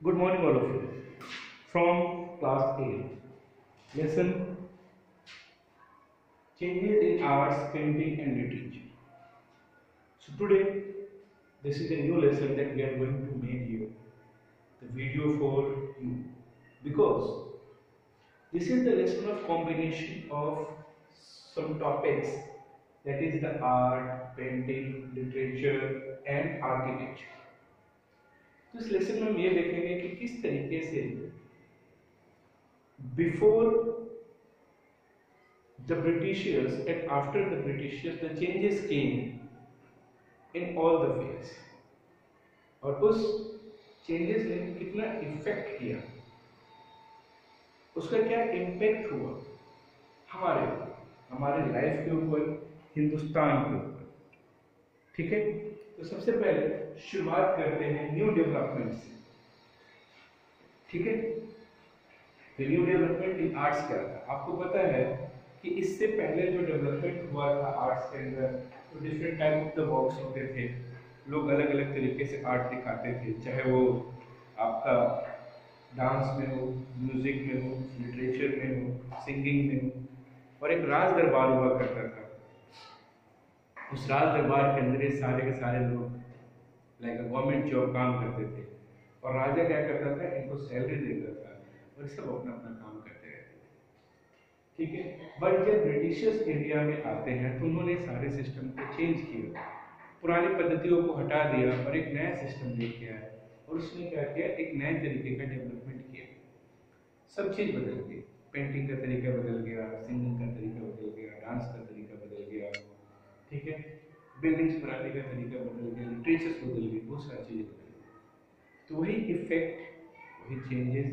Good morning, all of you. From class 8, lesson changes in arts, painting, and literature. So, today, this is a new lesson that we are going to make here, the video for you, because this is the lesson of combination of some topics, that is the art, painting, literature, and architecture. तो इस lesson में हम ये देखेंगे कि किस तरीके से before the Britishers and after the Britishers the changes came in all the fields, और उस changes ने कितना इफेक्ट किया, उसका क्या इम्पैक्ट हुआ हमारे लाइफ के ऊपर, हिंदुस्तान के ऊपर। ठीक है, तो सबसे पहले शुरुआत करते हैं न्यू डेवलपमेंट से। ठीक है, न्यू डेवलपमेंट इन आर्ट्स क्या था? आपको पता है कि इससे पहले जो डेवलपमेंट हुआ था आर्ट्स के अंदर, तो different type of the works होते थे, लोग अलग अलग तरीके से आर्ट दिखाते थे, चाहे वो आपका डांस में हो, म्यूजिक में हो, लिटरेचर में हो, सिंगिंग में हो। और एक राज दरबार हुआ करता था, उस राज दरबार के अंदर सारे के सारे लोग लाइक गवर्नमेंट जॉब काम करते थे, और राजा क्या करता था, इनको सैलरी देता था और सब अपना अपना काम करते रहते थे। ठीक है, बट जब ब्रिटिशर्स इंडिया में आते हैं तो उन्होंने सारे सिस्टम को चेंज किया, पुरानी पद्धतियों को हटा दिया और एक नया सिस्टम लेके आया, और उसने क्या किया, एक नए तरीके का डेवलपमेंट किया। सब चीज़ बदल गई, पेंटिंग का तरीका बदल गया, सिंगिंग का तरीका बदल गया, डांस का तरीका बदल गया। ठीक है, बिल्डिंग्स बनाने का तरीका बदल गया, लिटरेचर्स बदल गई, बहुत सारी चीज़ें बदल गई। तो वही इफेक्ट, वही चेंजेस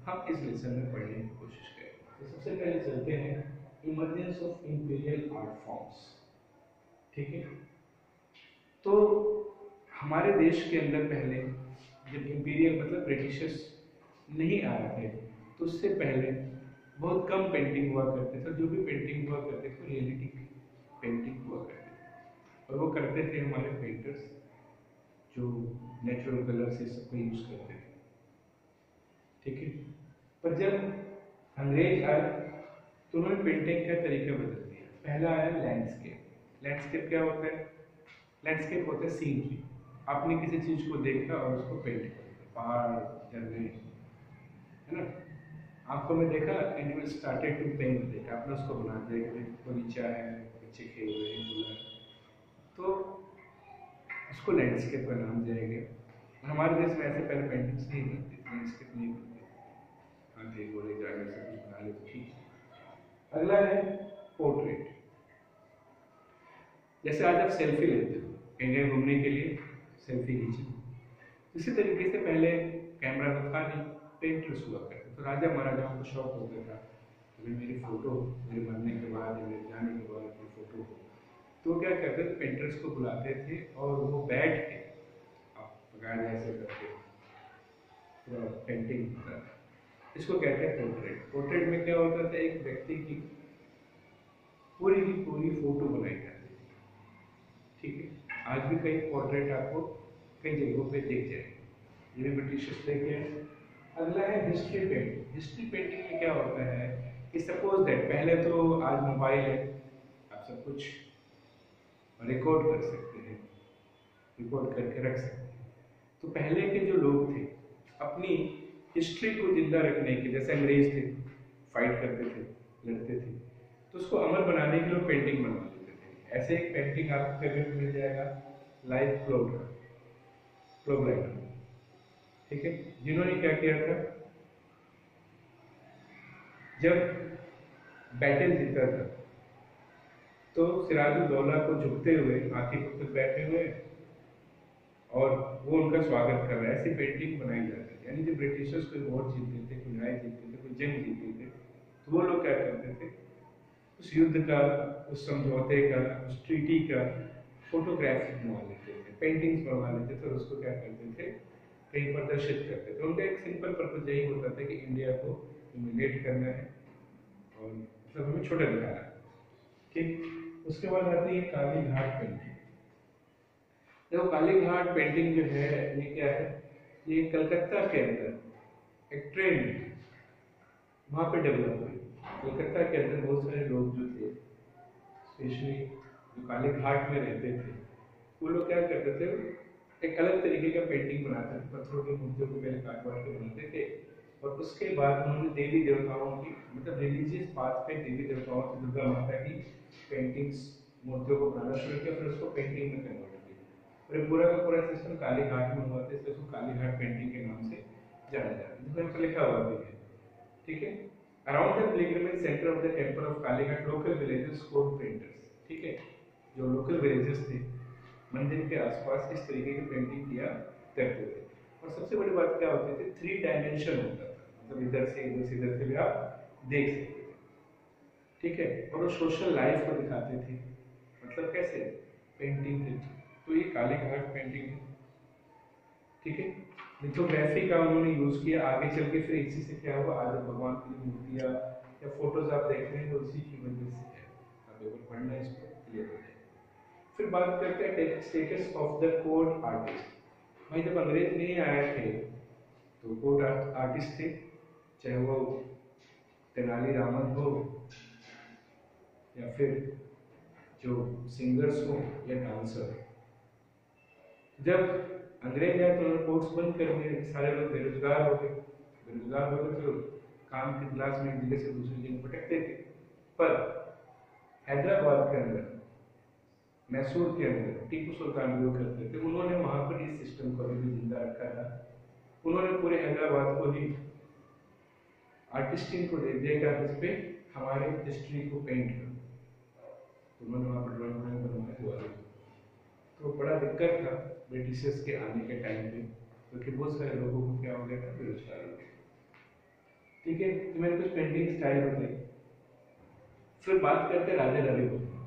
हम इस लेसन में पढ़ने की कोशिश करेंगे। तो सबसे पहले चलते हैं emergence of imperial art forms. ठीक है, तो हमारे देश के अंदर पहले जब इंपीरियल मतलब ब्रिटिशर्स नहीं आ रहे थे, तो उससे पहले बहुत कम पेंटिंग हुआ करते थे। जो भी पेंटिंग हुआ करते थे रियलिटिक पेंटिंग हुआ करते थे, और वो करते थे हमारे पेंटर्स जो नेचुरल कलर से सबको यूज करते थे। ठीक है, पर जब अंग्रेज आए तो उन्होंने पेंटिंग का तरीका बदल दिया। पहला आया लैंडस्केप। लैंडस्केप क्या होता है? लैंडस्केप होता है सीनरी। आपने किसी चीज को देखा और उसको पेंट कर दिया, पहाड़, झरने, है ना, आंखों में देखा and you started to paint, देखा आपने उसको बना दिया कि बगीचा है, बच्चे खेल रहे हैं, झूला है, तो उसको लैंडस्केप का नाम दिया गया। हमारे देश में ऐसे पहले पेंटिंग्स नहीं बनती, लैंडस्केप नहीं बनती, हाथी घोड़े जानवर से कुछ बना ले तो ठीक है। अगला है पोर्ट्रेट। जैसे आज आप सेल्फी लेते हो, कहीं गए घूमने के लिए सेल्फी खींची, इसी तरीके से पहले कैमरा तो था नहीं, पेंटर्स हुआ करते। तो राजा महाराजाओं को शौक होता था कि मेरी फोटो, मेरे मरने के बाद या मेरे जाने के बाद अपनी फोटो हो, तो क्या करते थे, पेंटर्स को बुलाते थे और वो बैठ के आप बगैर ऐसे करते पूरा पेंटिंग होता था। इसको कहते हैं पोर्ट्रेट। पोर्ट्रेट में क्या होता था, एक व्यक्ति की पूरी फोटो बनाई जाती थी। ठीक है, आज भी कई पोर्ट्रेट आपको कई जगहों पे दिख जाएंगे, ये भी ब्रिटिशर्स लेके आए। अगला है हिस्ट्री पेंटिंग। हिस्ट्री पेंटिंग में क्या होता है कि सपोज दैट पहले तो आज मोबाइल है, आप सब कुछ रिकॉर्ड कर सकते हैं, रिकॉर्ड करके रख सकते हैं। तो पहले के जो लोग थे अपनी हिस्ट्री को जिंदा रखने के, जैसे अंग्रेज थे, फाइट करते थे, लड़ते थे, तो उसको अमर बनाने के लिए पेंटिंग बना लेते थे। ऐसे एक पेंटिंग आपको कभी मिल जाएगा, लाइव प्रोग्राम। ठीक है, जिन्होंने क्या किया था, जब बैटल जीता था तो सिराजुद्दौला को झुकते हुए हाथी पर बैठे हुए और वो उनका स्वागत कर रहा है, ऐसी पेंटिंग बनाई जाती है। यानी जब ब्रिटिशर्स कोई वॉर जीतते थे, कोई लड़ाई जीतते थे, कोई जंग जीतते थे, तो वो लोग क्या करते थे, उस युद्ध का, उस समझौते का, उस ट्रीटी का फोटोग्राफ बनवा लेते थे, पेंटिंग्स बनवा लेते थे, और उसको क्या करते थे, कहीं प्रदर्शित करते थे। उनका एक सिंपल पर्पज यही होता था कि इंडिया को ह्यूमिलेट करना है और मतलब हमें छोटा दिखाना है। ठीक, उसके बाद आती है काली घाट पेंटिंग। देखो काली घाट पेंटिंग जो है ये क्या है, ये कलकत्ता के अंदर एक ट्रेंड वहाँ पे डेवलप हुई। कलकत्ता के अंदर बहुत सारे लोग जो थे, स्पेशली जो काली घाट में रहते थे, वो लोग क्या करते थे, एक अलग तरीके का पेंटिंग बनाते थे, पत्थरों की मूर्तियों को पहले काट काट के बनाते थे, और उसके बाद उन्होंने देवी देवताओं की, मतलब रिलीजियस पाथ पे देवी देवताओं की, दुर्गा माता की पेंटिंग्स, मूर्तियों को बनाना शुरू किया, फिर उसको पेंटिंग में कन्वर्ट किया। और ये पूरा का पूरा सिस्टम काली घाट में हुआ था, इसलिए उसको काली घाट पेंटिंग के नाम से जाना जाता है, जिसमें पर लिखा हुआ भी है। ठीक है। Around the pilgrimage centre of the temple of Kalighat local villages code painters, ठीक है, जो लोकल विलेजेस थे मंदिर के आसपास इस तरीके की पेंटिंग किया करते थे। और सबसे बड़ी बात क्या होती थी, 3 डायमेंशन होता था, मतलब इधर से इधर से भी आप देख सकते थे। ठीक है। और वो सोशल लाइफ को दिखाते थे, मतलब कैसे, पेंटिंग थे। तो ये कालीघाट पेंटिंग है। ठीक है। लिथोग्राफी का उन्होंने यूज किया, आगे चल के फिर इसी से क्या हुआ, आज भगवान की मूर्तियां या फोटोज आप देख रहे हैं तो इसी की वजह से है। आप एक बार पढ़ना इसको क्लियर हो जाए। फिर बात करते हैं status of the court artist. भाई जब अंग्रेज नहीं आए थे तो कोर्ट आर्टिस्ट थे, चाहे वो तेनालीरामन हो या फिर जो सिंगर्स हो या डांसर। जब अंग्रेज आए तो उन्होंने कोर्ट्स बंद कर दिए, सारे लोग बेरोजगार हो गए। बेरोजगार हो गए तो काम की तलाश में एक जगह से दूसरी जगह भटकते थे। पर हैदराबाद के अंदर, मैसूर के अंदर टीपू सुल्तान जो करते थे, उन्होंने वहां पर इस सिस्टम को अभी भी जिंदा रखा था। उन्होंने पूरे हैदराबाद को ही आर्टिस्टिंग को दे दिया कि इस पे हमारे हिस्ट्री को पेंट करो। उन्होंने वहां पर ड्राइंग बनवाया दीवारों। तो बड़ा दिक्कत था ब्रिटिशर्स के आने के टाइम पे, क्योंकि बहुत सारे लोगों को क्या हो गया था, बेरोजगार हो गए। ठीक है। तो मैंने कुछ पेंटिंग स्टाइल बताई। फिर बात करते हैं राजा रवि वर्मा।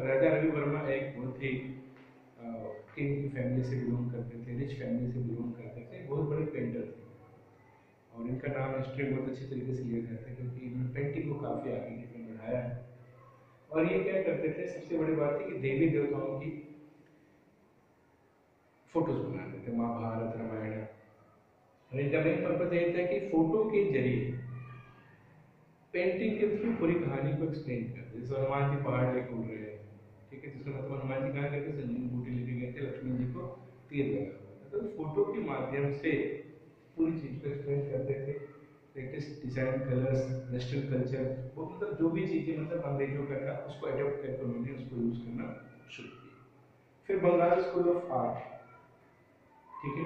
राजा रवि वर्मा एक बहुत ही किंग की फैमिली से बिलोंग करते थे, रिच फैमिली से बिलोंग करते थे, बहुत बड़े पेंटर थे। और इनका नाम हिस्ट्री में बहुत अच्छी तरीके से लिया जाता है, क्योंकि इन्होंने पेंटिंग को काफ़ी आगे की तरफ बढ़ाया है। और ये क्या करते थे, सबसे बड़ी बात है कि देवी देवताओं की फोटोज बनाते थे, महाभारत रामायण। और इनका मेन पर्पज ये था कि फोटो के जरिए पेंटिंग के थ्रू पूरी कहानी को एक्सप्लेन करते। जैसे हनुमान जी पहाड़ लेके उड़ रहे हैं, ठीक है, जिसका मतलब हनुमान जी कहाँ गए थे, संजीवनी बूटी लेके गए थे, लक्ष्मण जी को तीर लगा। तो फोटो के माध्यम से पूरी चीज को एक्सप्लेन करते थे। Latest design, colours, western culture, वो मतलब जो भी चीजें मतलब अंग्रेजों का था उसको अडॉप्ट करके उन्होंने उसको यूज करना शुरू किया। फिर बंगाल स्कूल ऑफ आर्ट, ठीक है,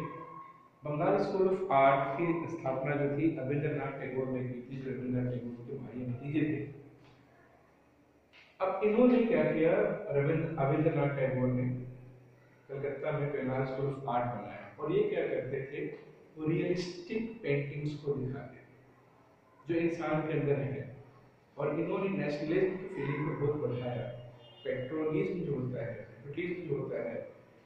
बंगाल स्कूल ऑफ आर्ट की स्थापना जो थी रविंद्रनाथ टैगोर ने की थी, जो रविंद्रनाथ टैगोर के भाई भतीजे थे। अब इन्होंने क्या किया, रविंद्रनाथ टैगोर ने कलकत्ता में बंगाल स्कूल ऑफ आर्ट बनाया। और ये क्या करते थे, वो रियलिस्टिक पेंटिंग्स को दिखाते जो इंसान के अंदर है। और इन्होंने नेशनलिज्म की फीलिंग को बहुत बढ़ाया। पेट्रोलिज्म जो होता है, पेट्रोलिज्म जो होता है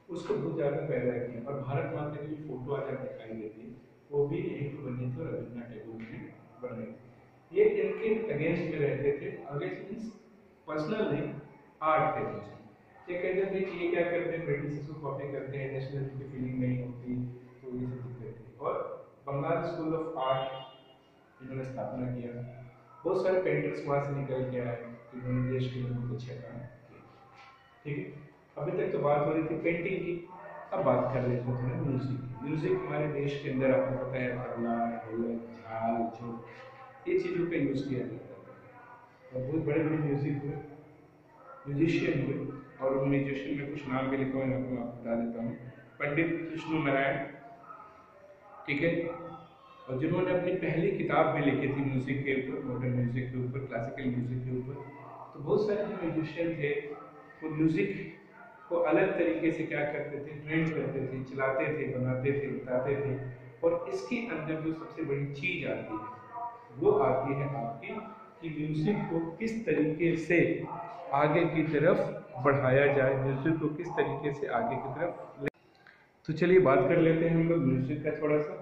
उसको बहुत ज़्यादा पैदा किया। और भारत माता की जो फोटो आज दिखाई देती है वो भी यहीं पर बनी थी, रविंद्रनाथ टैगोर ने बनाई थी। ये इनके अगेंस्ट में रहते थे, अगेंस्ट मीन्स पर्सनल नहीं, आर्ट थे। ये कहते थे कि ये क्या करते हैं, ब्रिटिश को कॉपी करते हैं, नेशनलिज्म की फीलिंग नहीं होती, तो ये सब दिक्कत थी। और बंगाल स्कूल ऑफ आर्ट इन्होंने स्थापना किया। बहुत सारे पेंटर्स वहाँ से निकल के आए, इन्होंने देश के लिए बहुत अच्छा काम किया। ठीक है। अभी तक तो बात हो रही थी पेंटिंग की, अब बात कर रहे थे थोड़ा म्यूजिक की। म्यूजिक हमारे देश के अंदर आपको पता है तबला, ढोलक, झाल, जो ये चीज़ों का यूज़ किया जाता है। और बहुत बड़े बड़े म्यूजिक हुए, म्यूजिशियन हुए। और उन म्यूजिशियन में कुछ नाम भी लिखा हुआ है, आपको बता देता हूँ। पंडित कृष्ण नारायण, ठीक है, और जिन्होंने अपनी पहली किताब भी लिखी थी म्यूजिक के ऊपर, मॉडर्न म्यूजिक के ऊपर, क्लासिकल म्यूजिक के ऊपर। तो बहुत सारे जो म्यूजिशियन थे वो म्यूजिक को अलग तरीके से क्या करते थे, ट्रेंड करते थे, चलाते थे, बनाते थे, बताते थे। और इसके अंदर जो सबसे बड़ी चीज आती है वो आती है आपकी कि म्यूजिक को किस तरीके से आगे की तरफ बढ़ाया जाए, म्यूजिक को किस तरीके से आगे की तरफ। तो चलिए बात कर लेते हैं हम लोग म्यूजिक का थोड़ा सा।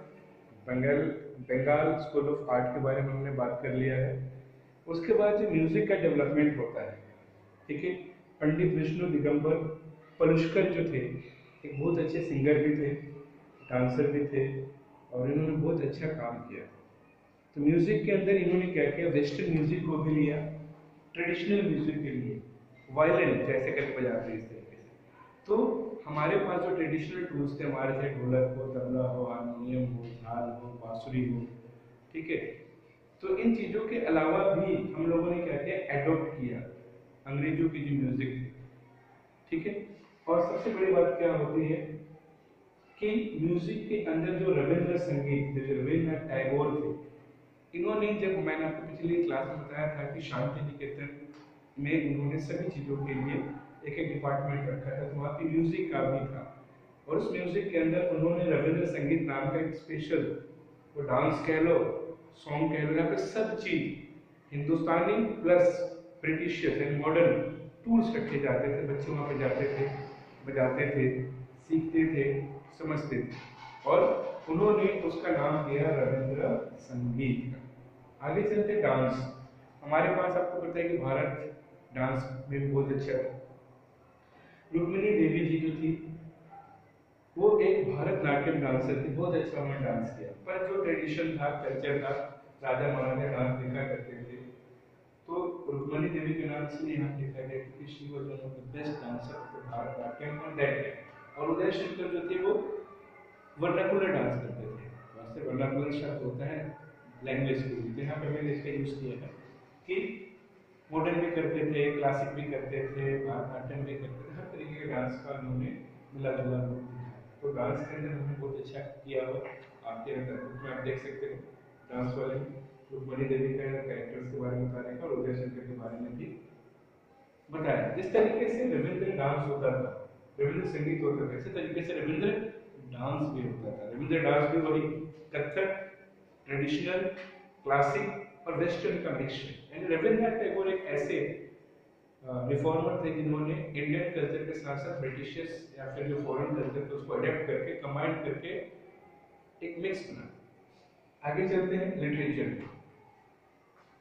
बंगाल स्कूल ऑफ आर्ट के बारे में हमने बात कर लिया है। उसके बाद जो म्यूजिक का डेवलपमेंट होता है, ठीक है, पंडित विष्णु दिगंबर पलुष्कर जो थे, एक बहुत अच्छे सिंगर भी थे, डांसर भी थे, और इन्होंने बहुत अच्छा काम किया। तो म्यूजिक के अंदर इन्होंने क्या किया, वेस्टर्न म्यूजिक को भी लिया, ट्रेडिशनल म्यूजिक के लिए वायलिन जैसे करके बजाते हैं इस तरीके से। तो हमारे पास जो ट्रेडिशनल टूल्स थे हमारे, से ढोलक हो, तबला हो, हारमोनियम हो, झाल हो, बांसुरी हो, ठीक है। तो इन चीज़ों के अलावा भी हम लोगों ने क्या किया, एडॉप्ट किया अंग्रेजों की जो म्यूजिक थी, ठीक है। और सबसे बड़ी बात क्या होती है कि म्यूजिक के अंदर जो रविंद्र संगीत, जो रविंद्रनाथ टैगोर थे, इन्होंने, जब मैंने आपको पिछली क्लास में बताया था कि शांति निकेतन में उन्होंने सभी चीज़ों के लिए एक एक डिपार्टमेंट रखा था, तो वहाँ पे म्यूजिक का भी था। और उस म्यूजिक के अंदर उन्होंने रविंद्र संगीत नाम का एक स्पेशल, वो डांस कह लो, सॉन्ग कह लो, यहाँ पे सब चीज हिंदुस्तानी प्लस ब्रिटिशियस एंड मॉडर्न टूल्स रखे जाते थे। बच्चे वहाँ पे जाते थे, बजाते थे, सीखते थे, समझते थे, और उन्होंने उसका नाम दिया रविंद्र संगीत का। आगे चलते डांस। हमारे पास आपको पता है कि भारत डांस में भी बहुत अच्छा है। रुक्मिणी देवी जी जो थी वो एक भारतनाट्यम डांसर थी, बहुत अच्छा उन्होंने डांस किया। पर जो ट्रेडिशन था, कल्चर था, राजा महाराजा डांस देखा करते थे, तो रुक्मिणी देवी के नाम से यहाँ लिखा गया क्योंकि she was one of the best dancer of Bharatanatyam on that time. और उदय शंकर जो थे वो वर्नाकुलर डांस करते थे। वैसे वर्नाकुलर शब्द होता है लैंग्वेज के लिए, यहाँ पे मैंने इसका यूज किया है कि मॉडर्न भी करते थे, क्लासिक भी करते थे, भारतनाट्यम भी करते थे, हर तरीके के डांस का उन्होंने मिला जुला रूप दिखाया। तो डांस के अंदर उन्होंने बहुत अच्छा किया हो। आपके अंदर बुक में आप देख सकते हो डांस वाले रुक्मिणी देवी का कैरेक्टर्स के बारे में बताने का, और उदय शंकर के बारे में भी बताया। जिस तरीके से रविंद्र डांस होता था, रविंद्र संगीत होता था, इसी तरीके से रविंद्र डांस भी होता था। रविंद्र डांस भी वही कथक, ट्रेडिशनल, क्लासिक और वेस्टर्न का मिक्सचर। यानी रविंद्रनाथ टैगोर एक ऐसे रिफॉर्मर थे जिन्होंने इंडियन कल्चर के साथ साथ ब्रिटिशियस या फिर जो फॉरेन कल्चर थे उसको अडेप्ट करके, कंबाइन करके एक मिक्स बना। आगे चलते हैं लिटरेचर में।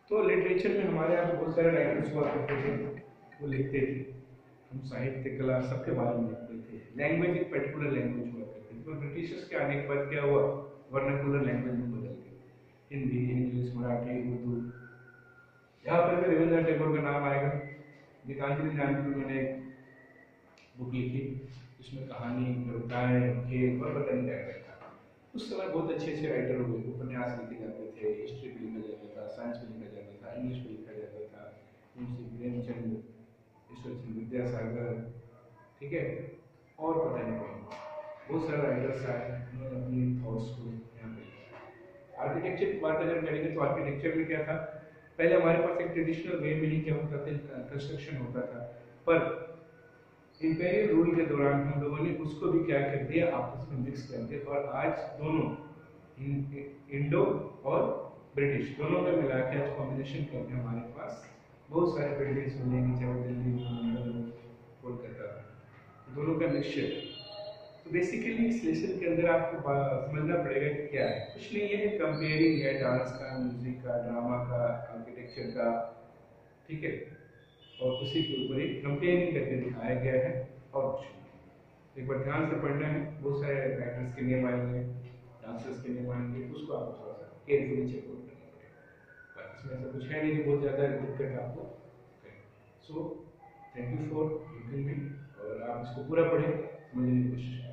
तो लिटरेचर में हमारे यहाँ बहुत सारे राइटर्स हुआ करते थे, वो लिखते थे, हम साहित्य कला सबके बारे में लिखते थे। लैंग्वेज एक पर्टिकुलर लैंग्वेज हुआ करती थी, पर ब्रिटिशर्स के आने के बाद क्या हुआ, वर्नाकुलर लैंग्वेज में बदल गई, हिंदी, इंग्लिश, मराठी, उर्दू। यहाँ पर भी रविंद्रनाथ टैगोर का नाम आएगा। गीतांजलि नाम की उन्होंने एक बुक लिखी, जिसमें कहानी, कविताएं, खेल और पता नहीं क्या क्या था। उस समय बहुत अच्छे अच्छे राइटर हुए, उपन्यास लिखे जाते थे, हिस्ट्री भी लिखा जाता था, साइंस भी लिखा जाता था, इंग्लिश भी लिखा जाता था। मुंशी प्रेमचंद, ईश्वरचंद्र विद्यासागर, ठीक है, और पता नहीं कौन, बहुत सारे राइटर्स आए, उन्होंने अपनी थॉट्स को यहाँ पे। आर्किटेक्चर की बात अगर करेंगे तो आर्किटेक्चर में क्या था, पहले हमारे पास एक ट्रेडिशनल वे में ही क्या होता था, कंस्ट्रक्शन होता था। पर इंपेरियल रूल के दौरान हम लोगों ने उसको भी क्या कर दिया, आपस में मिक्स कर दिया, और आज दोनों इंडो और ब्रिटिश दोनों का मिला के आज कॉम्बिनेशन करके हमारे पास बहुत सारे बिल्डिंग्स बनेंगी, चाहे दिल्ली हो, मुंबई हो, कोलकाता, दोनों का मिक्सचर। तो बेसिकली इस लेसन के अंदर आपको समझना पड़ेगा कि क्या है, कुछ नहीं है, कंपेयरिंग है डांस का, म्यूजिक का, ड्रामा का, आर्किटेक्चर का, ठीक है, और उसी के ऊपर एक कंपेयरिंग करके दिखाया गया है, और कुछ नहीं। एक बार ध्यान से पढ़ना है, बहुत सारे राइटर्स के नेम आएंगे, डांसर्स के नेम आएंगे, उसको आपको थोड़ा सा केयरफुली चेकआउट करना पड़ेगा। पर इसमें ऐसा कुछ है नहीं कि बहुत ज़्यादा दिक्कत आपको करें। So thank you for listening me, और आप इसको पूरा पढ़ें, समझने की कोशिश करें।